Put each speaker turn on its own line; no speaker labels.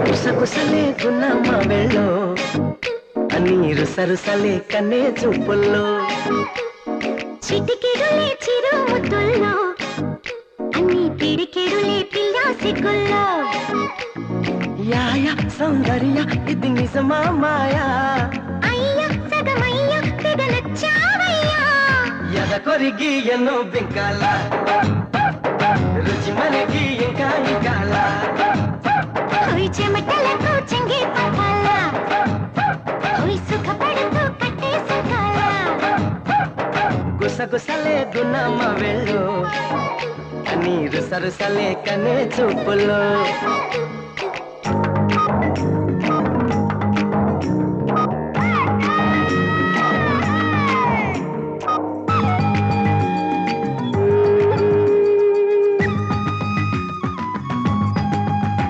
కుసకుసలే గున్నమ్మ వెళ్ళో నీరు సరుసలే కన్నే చూపుల్లో
చిటికెడులే చిరు ముద్దుల్లో అన్ని పిడికెడులే పిల్ల సిగ్గుల్లో
యాయ సౌందర్య ఇది నిజమా మాయా
అయ్య సగమయ్య తెగ నచ్చావయ్యా
ఎద కొరిగి ఎన్నో బింకాల రుచి మనకి ఇంకా ఇంకాల
హోయ్ చెమటలకు చెంగి పట్టాల హోయ్ సుఖపడుతూ కట్టే సుఖాల
గుసగుసలే గున్నమ్మ వెళ్ళు నీరు సరుసలే కనే చూపుల్లో